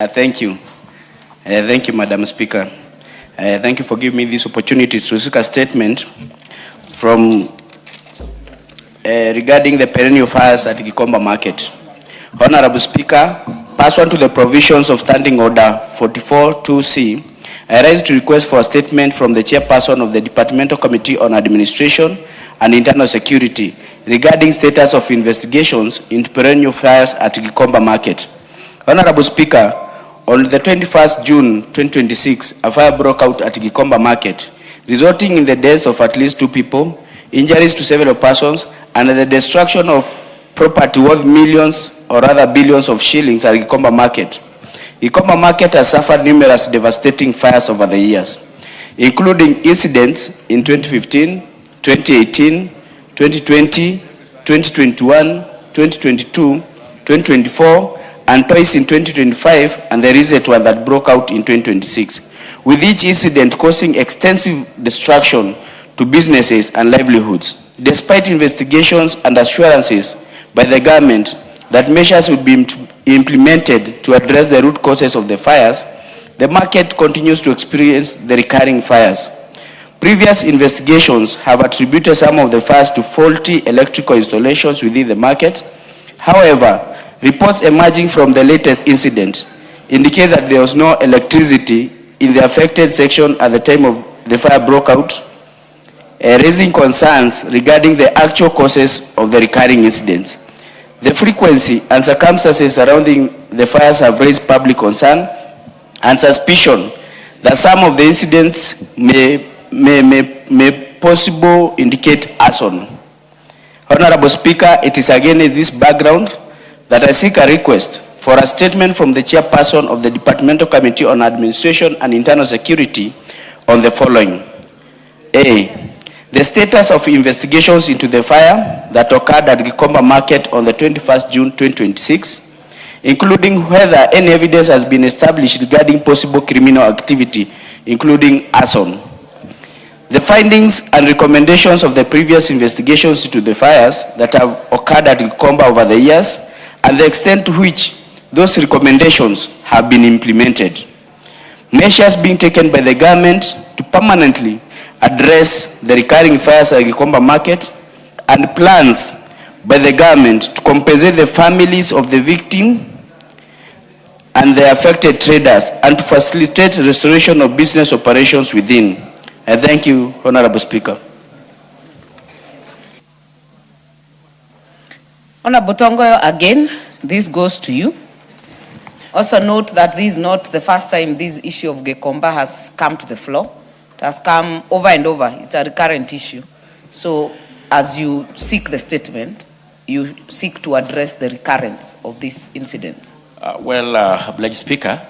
Thank you. Thank you, Madam Speaker. Thank you for giving me this opportunity to seek a statement from regarding the perennial fires at Gikomba Market. Honorable Speaker, pursuant to the provisions of Standing Order 44-2C, I rise to request for a statement from the Chairperson of the Departmental Committee on Administration and Internal Security regarding status of investigations into perennial fires at Gikomba Market. Honorable Speaker, on the 21st June 2026, a fire broke out at Gikomba Market, resulting in the deaths of at least 2 people, injuries to several persons, and the destruction of property worth millions or rather billions of shillings at Gikomba Market. Gikomba Market has suffered numerous devastating fires over the years, including incidents in 2015, 2018, 2020, 2021, 2022, 2024, and twice in 2025, and the recent one that broke out in 2026, with each incident causing extensive destruction to businesses and livelihoods. Despite investigations and assurances by the government that measures would be implemented to address the root causes of the fires, the market continues to experience the recurring fires. Previous investigations have attributed some of the fires to faulty electrical installations within the market. However, reports emerging from the latest incident indicate that there was no electricity in the affected section at the time of the fire broke out, raising concerns regarding the actual causes of the recurring incidents. The frequency and circumstances surrounding the fires have raised public concern and suspicion that some of the incidents may possibly indicate arson. Honorable Speaker, it is again in this background that I seek a request for a statement from the Chairperson of the Departmental Committee on Administration and Internal Security on the following. A. The status of investigations into the fire that occurred at Gikomba Market on the 21st June 2026, including whether any evidence has been established regarding possible criminal activity, including arson. The findings and recommendations of the previous investigations into the fires that have occurred at Gikomba over the years, and the extent to which those recommendations have been implemented. Measures being taken by the government to permanently address the recurring fires at Gikomba Market, and plans by the government to compensate the families of the victim and the affected traders and to facilitate restoration of business operations within. I thank you, Honorable Speaker. Honorable Tongoyo, again, this goes to you. Also note that this is not the first time this issue of Gikomba has come to the floor. It has come over and over. It's a recurrent issue. So as you seek the statement, you seek to address the recurrence of this incident. Obliged Speaker,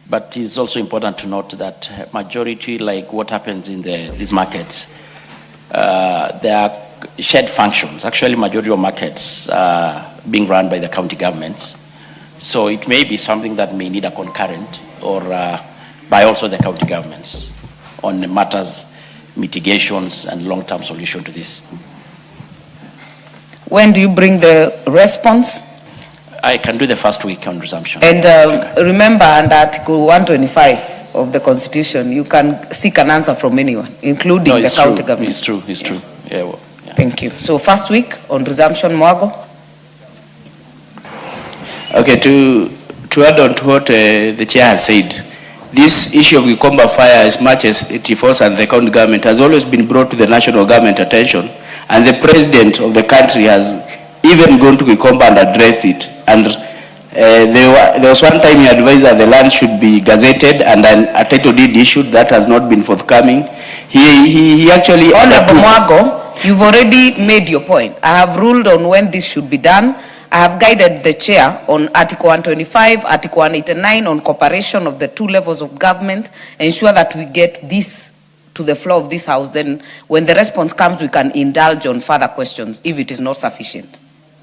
but it's also important to note that majority, like what happens in these markets, there are shared functions. Actually, majority of markets are being run by the county governments. So it may be something that may need a concurrent or by also the county governments on the matters, mitigations, and long-term solution to this. When do you bring the response? I can do the first week on resumption. And remember, under Article 125 of the Constitution, you can seek an answer from anyone, including the county government. It's true, it's true. Yeah, well, yeah. Thank you. So first week on resumption, Mwago. Okay, to add on to what the Chair has said, this issue of Gikomba fire, as much as it falls under the county government, has always been brought to the national government attention, and the President of the country has even gone to Gikomba and addressed it. And there was one time he advised that the land should be gazetted and a title deed issued. That has not been forthcoming. He actually... Honorable Mwago, you've already made your point. I have ruled on when this should be done. I have guided the Chair on Article 125, Article 189 on cooperation of the 2 levels of government, ensure that we get this to the floor of this House. Then when the response comes, we can indulge on further questions if it is not sufficient.